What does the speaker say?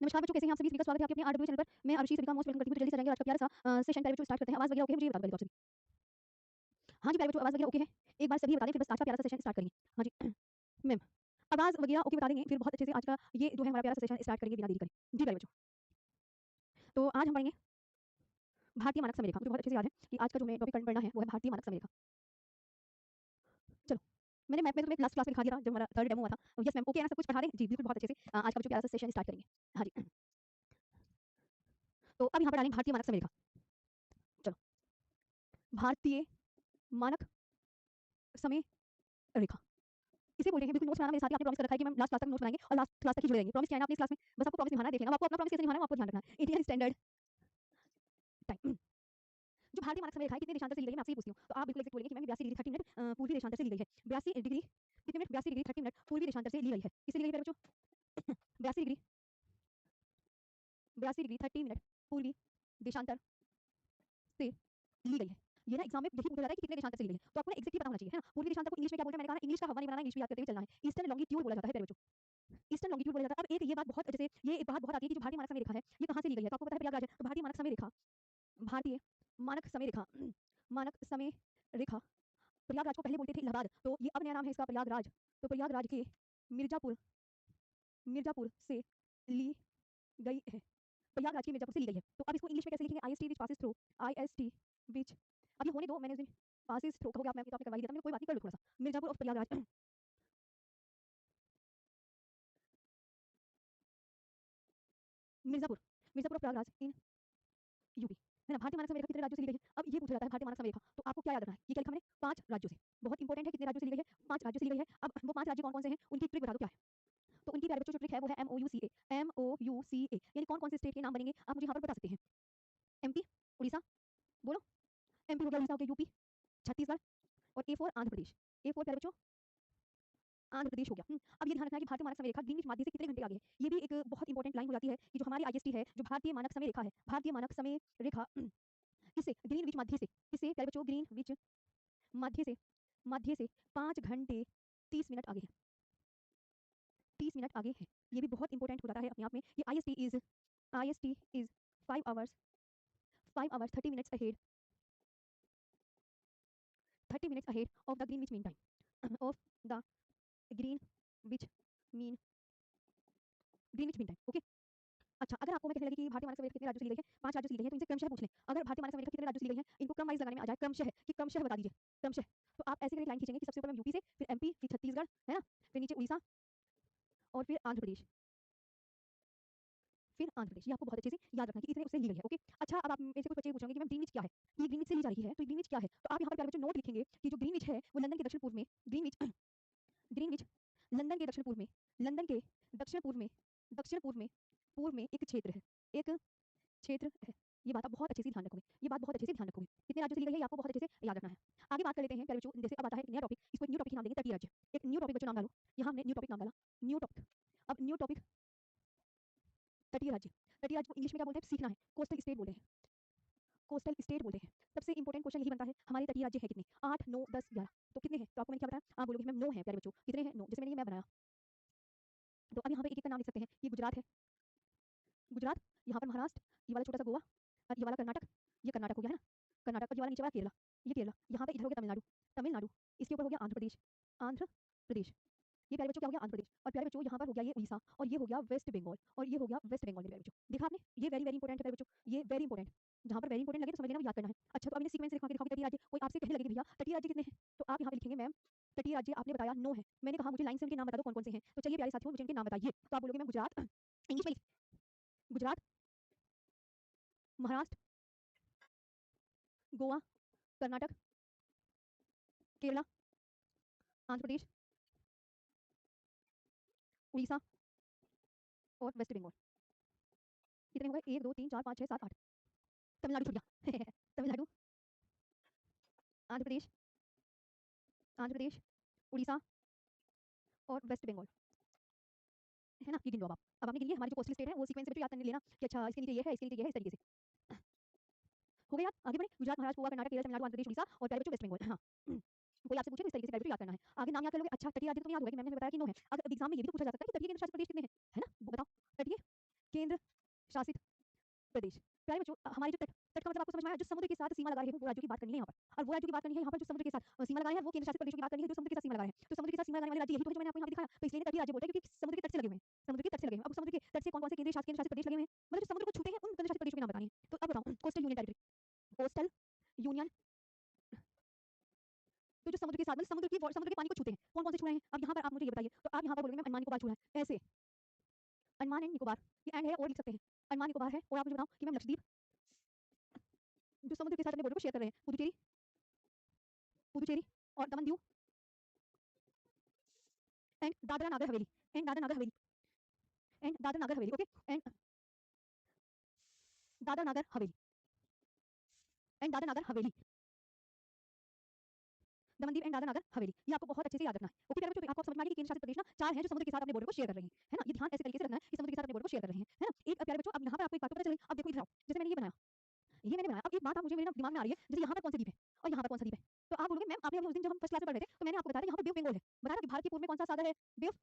नमस्कार बच्चों, कैसे हैं आप सभी? सभी का स्वागत है आपके अपने आरडब्ल्यू चैनल पर। मैं आरुषि सभी का मोस्ट वेलकम करती हूँ। तो जल्दी से जाएंगे आज का प्यारा सा सेशन प्यारे बच्चों स्टार्ट करते हैं। आवाज़ वगैरह ओके है? मुझे बता दो पहले आप सभी। हाँ जी प्यारे बच्चों, आवाज़ वगैरह ओके है? एक बार सभी बता दें, फिर बस आज का प्यारा सा सेशन स्टार्ट करेंगे। हाँ जी मैम, आवाज़ वगैरह ओके बता देंगे, फिर बहुत अच्छे से आज का ये जो है हमारा प्यारा सा सेशन स्टार्ट करेंगे बिना देरी करे। जी प्यारे बच्चों, तो आज हम पढ़ेंगे भारतीय मानक समय रेखा। मुझे बहुत अच्छे से याद है कि आज का जो हमें टॉपिक पढ़ना है वो है भारतीय मानक समय रेखा। चलो, मैंने मैप में तुम्हें लास्ट क्लास में दिखा दिया था जब हमारा थर्ड डेमो हुआ था। यस मैम, ओके है ना? सब कुछ पढ़ा दें? जी बिल्कुल, बहुत अच्छे से आज का जो प्यारा सा सेशन स्टार्ट करेंगे। हाँ जी, तो अब यहाँ पर डालेंगे भारतीय मानक समय रेखा। चलो, भारतीय मानक समय रेखा इसे बोलते हैं। बिल्कुल नोट्स बनाना मेरे साथ ही आपने प्रॉमिस कर रखा है कि मैम लास्ट क्लास तक नोट्स बनाएंगे और लास्ट क्लास तक ही जुड़े रहेंगे। प्रॉमिस किया है ना आपने इस क्लास में, बस आपको प्रॉमिस निभाना है। देख लेना आपको अपना प्रॉमिस कैसे निभाना है, वो आपको ध्यान रखना है। इंडियन स्टैंडर्ड टाइम जो भारतीय मानक समय रेखा है कितने देशांतर से ली गई, मैं आपसे ही पूछती हूँ। तो आप बिल्कुल एग्जैक्ट बोलेंगे कि मैम 82 डिग्री 30 मिनट पूर्वी देशांतर से ली गई है। 82 डिग्री कितने मिनट? 82 डिग्री 30 मिनट पूर्वी देशांतर से ली गई है। किससे ली गई है बच्चों? 82 डिग्री 30 मिनट पूर्वी देशांतर से ली गई है। ये ना एग्जाम में यही पूछा जाता है कि कितने देशांतर से ली गई है, तो आपको एक्जेक्ट ही पता होना चाहिए, है ना? पूर्वी देशांतर को इंग्लिश में क्या बोलते हैं? मैंने कहा ना, इंग्लिश का हवा नहीं बनाना, इंग्लिश भी याद करते हुए चलना है। ईस्टर्न लॉन्गिट्यूड बोला जाता है प्यारे बच्चों, ईस्टर्न लॉन्गिट्यूड बोला जाता है। अब एक ये बात बहुत अच्छे से, ये बात बहुत आती है कि जो भारतीय मानक समय रेखा है ये कहाँ से ली गई है? तो आपको पता है प्रयागराज है। तो भारतीय मानक समय रेखा, भारतीय मानक समय रेखा, मानक समय रेखा प्रयागराज को पहले बोलते थे इलाहाबाद, तो ये अब नया नाम है इसका प्रयागराज। तो प्रयागराज के मिर्जापुर मिर्जापुर से ली गई है। प्रयागराज के मिर्जापुर से ली गई है। तो अब इसको इंग्लिश में कैसे लिखेंगे? IST which passes through, IST which, अब ये होने दो, मैंने उस दिन पासेस थ्रू कहोगे आप, मैं तो आपने करवा ही दिया था, मैंने कोई बात नहीं, कर लो थोड़ा सा। Mirzapur of Prayagraj Mirzapur Mirzapur of Prayagraj in UP, है ना? भारतीय मानक समय रेखा कितने राज्यों से ली गई है? अब ये पूछा जाता है भारतीय मानक समय रेखा, तो आपको क्या याद रखना है? ये क्या लिखा मैंने? 5 राज्यों से। बहुत इंपॉर्टेंट है, कितने राज्यों से ली गई है? 5 राज्यों से ली गई है। अब वो 5 राज्य कौन-कौन से हैं? उनकी ट्रिक बता दो क्या है? तो उनकी प्यारे बच्चों जो ट्रिक है वो है MOUCA, MOUCA, यानी कौन-कौन से स्टेट के नाम बनेंगे आप मुझे यहाँ पर बता सकते हैं? एमपी, उड़ीसा, बोलो। एमपी हो गया, उड़ीसा हो गया, यूपी, छत्तीसगढ़ और A for Andhra Pradesh. A for प्यारे बच्चों आंध्र प्रदेश हो गया। अब ये ध्यान रखना है कि भारतीय मानक समय रेखा ग्रीनिच माध्य से कितने घंटे आगे है। ये भी एक बहुत इंपॉर्टेंट लाइन हो जाती है कि जो हमारी आईएसटी है, जो भारतीय मानक समय रेखा है, भारतीय मानक समय रेखा किससे? ग्रीनविच मध्य से। किससे प्यारे बच्चों? ग्रीनविच मध्य से 5 घंटे 30 मिनट आगे है। 30 मिनट आगे है। ये भी बहुत इंपॉर्टेंट हो जाता है अपने आप में। ये IST is 5 hours 30 minutes ahead, 30 minutes ahead of the Greenwich mean time, of the Greenwich mean Greenwich mean time. Okay, अच्छा, अगर आपको मैं कहने लगी कि भारतीय मानक समय रेखा कितने राज्यों से ली गई है? 5 राज्यों से ली गई है, तो इनसे क्रमशः पूछ लें। अगर भारतीय मानक समय रेखा कितने राज्यों से ली गई है, इनको क्रम वाइज लगाने में आ जाए, क्रमशः कि क्रमशः बता दीजिए, क्रमशः। तो आप ऐसे करके लाइन खींचेंगे कि सबसे ऊपर मैं यूपी से, फिर एमपी, फिर छत्तीसगढ़, है ना? फिर नीचे उड़ीसा और फिर आंध्र प्रदेश, फिर आंध्र प्रदेश। ये आपको बहुत अच्छे से याद रखना है कि इतने उससे ली गई है। ओके, अच्छा, अब आप मेरे से कुछ बच्चे पूछेंगे कि मैम ग्रीनविच क्या है? ये ग्रीनविच से ली जा रही है, तो ग्रीनविच क्या है? तो आप यहाँ पर प्यारे बच्चों नोट लिखेंगे कि जो ग्रीनविच है वो लंदन के दक्षिण पूर्व में, ग्रीनविच ग्रीनविच लंदन के दक्षिण पूर्व में, लंदन के दक्षिण पूर्व में, दक्षिण पूर्व में एक क्षेत्र है, एक क्षेत्र है। ये बात आप बहुत अच्छे से ध्यान रखोगे, ये बात बहुत अच्छे से ध्यान रखोगे। कितने राज्यों से ली गई है ये आपको बहुत अच्छे से याद रखना है। आगे बात कर लेते हैं प्यारे बच्चों, जैसे अब आता है एक नया टॉपिक, इसको एक न्यू टॉपिक नाम देंगे, तटीय राज्य। एक न्यू टॉपिक बच्चों नाम डालो, यहाँ हमने न्यू टॉपिक नाम डाला, न्यू टॉपिक। अब न्यू टॉपिक तटीय राज्य। तटीय राज्य को इंग्लिश में क्या बोलते हैं? सीखना है, कोस्टल स्टेट बोलते हैं, कोस्टल स्टेट बोलते हैं। सबसे इंपॉर्टेंट क्वेश्चन यही बनता है, हमारे तटीय राज्य है कितने? 8, 9, 10, 11। तो कितने हैं? तो आपको मैंने क्या बताया? आप बोलोगे मैम 9 है प्यारे बच्चों। कितने हैं? 9। जैसे मैंने ये मैप बनाया, तो अब यहाँ पे एक एक का नाम लिख सकते हैं। ये गुजरात है, गुजरात, यहाँ पर महाराष्ट्र, ये वाला छोटा सा गोवा और ये वाला कर्नाटक, ये कर्नाटक हो गया, है ना? कर्नाटक, और ये वाला नीचे वाला केरला, ये केरला। यहाँ पे इधर हो गया तमिलनाडु, तमिलनाडु। इसके ऊपर हो गया आंध्र प्रदेश, आंध्र प्रदेश। ये प्यारे बच्चों क्या हो गया? आंध्र प्रदेश। और प्यारे बच्चों यहाँ पर हो गया ये उड़ीसा, और ये हो गया वेस्ट बंगाल, और ये हो गया वेस्ट बंगाल। प्यारे बच्चों देखा आपने? ये वेरी वेरी इंपॉर्टेंट है प्यारे बच्चों, ये वेरी इंपॉर्टेंट। जहाँ पर वेरी इंपॉर्टेंट लगे तो समझ लेना, याद करना है। अच्छा, तो अब इन्हें सीक्वेंस दिखा के दिखाओगे तटीय राज्य। कोई आपसे कहने लगे भैया तटीय राज्य कितने हैं, तो आप यहाँ पे लिखेंगे मैम तटीय राज्य आपने बताया 9 है। मैंने कहा मुझे लाइन से उनके नाम बता दो कौन कौन से हैं। तो चलिए प्यारे साथियों, मुझे इनके नाम बताइए। तो आप बोलोगे मैम गुजरात, इंग्लिश में गुजरात, महाराष्ट्र, गोवा, कर्नाटक, केरला, आंध्र प्रदेश, उड़ीसा और वेस्ट बंगाल। कितने हो गए? 1 2 3 4 5 6 7 8। तमिलनाडु छूट गया तमिलनाडु, आंध्र प्रदेश, आंध्र प्रदेश, उड़ीसा और वेस्ट बंगाल, है ना? ये गिन लो अब आपने गिन लिया। हमारी जो कोस्टल स्टेट है वो सीक्वेंस से याद करने लेना कि अच्छा इसके नीचे ये है, इसके नीचे ये है, इस तरीके से। हो गया याद? आगे बढ़े। गुजरात, महाराष्ट्र, गोवा, कर्नाटक, केरल, तमिलनाडु, आंध्र प्रदेश, उड़ीसा और प्यारे बच्चों वेस्ट बंगाल। हाँ, कोई आपसे पूछे तो इस तरीके से प्यारे बच्चों याद करना है। आगे नाम याद कर लोगे। अच्छा, तटीय राज्य तो तुम्हें याद होगा कि मैंने बताया कि 9 है। अगर एग्जाम में ये भी तो पूछा जा सकता है कि तटीय केंद्र शासित प्रदेश कितने हैं, है ना? बताओ, तटीय केंद्र शासित प्रदेश। प्यारे बच्चों हमारे जो तट तट का मतलब आपको समझ में आया, जो समुद्र के साथ सीमा लगा रहे हैं वो राज्यों की बात करनी है यहाँ पर, और वो राज्यों की बात करनी है यहाँ पर जो समुद्र के साथ सीमा लगा रहे हैं, वो केंद्र शासित प्रदेशों की बात करनी है जो समुद्र के साथ सीमा लगा रहे हैं। तो समुद्र के साथ सीमा लगाने वाले राज्य यही तो है जो मैंने आपको यहाँ दिखाया। तो इसलिए तटीय राज्य बोलते हैं क्योंकि समुद्र के तट से लगे हुए हैं, समुद्र के तट से लगे हुए हैं। अब समुद्र के तट से कौन-कौन से केंद्र शासित प्रदेश लगे हुए हैं, मतलब जो समुद्र को छूते हैं उन केंद्र शासित प्रदेशों के नाम बताने हैं। तो अब बताओ coastal union territory, coastal union, तो जो समुद्र के साथ मतलब समुद्र के पानी को छूते हैं, कौन-कौन से छू रहे हैं? अब यहाँ पर आप मुझे ये बताइए, तो आप यहाँ पर बोलेंगे मैम अंडमान निकोबार छू रहा है, ऐसे अंडमान एंड निकोबार, ये एंड है और लिख सकते हैं, अंडमान निकोबार है, और आप मुझे बताओ कि मैम लक्षद्वीप जो समुद्र के साथ अपने बॉर्डर को शेयर कर रहे हैं, पुदुचेरी, पुदुचेरी और Daman Diu and Dadra Nagar Haveli, and Dadra Nagar Haveli, and Dadra Nagar Haveli, okay, and Dadra Nagar Haveli, and Dadra Nagar Haveli, Daman Diu and Dadra Nagar Haveli, ये आपको बहुत अच्छे से याद रखना है। ओके प्यारे बच्चों, आपको समझ में आ गया कि केंद्र शासित प्रदेश ना 4 हैं जो समुद्र के साथ अपने बॉर्डर को शेयर कर रहे हैं, है ना? ये ध्यान ऐसे तरीके से रखना है कि समुद्र के साथ अपने बॉर्डर को शेयर कर रहे हैं, है ना? एक प्यारे बच्चों अब यहाँ पर आपको एक बात पता चल गई, अब देखो इधर आओ, जैसे मैंने ये बनाया, ये मैंने बनाया, अब एक बात आप मुझे मेरे ना दिमाग में आ रही है, जैसे यहाँ पर कौन सा द्वीप है और यहाँ पर कौन सा द्वीप है, तो आप बोलोगे मैम आपने अभी उस दिन जब हम फर्स्ट क्लास में पढ़ रहे थे तो मैंने आपको बताया था यहाँ पर बे ऑफ बंगाल है, बताया था कि भारत के पूर्व में कौन सा सागर है, बे ऑफ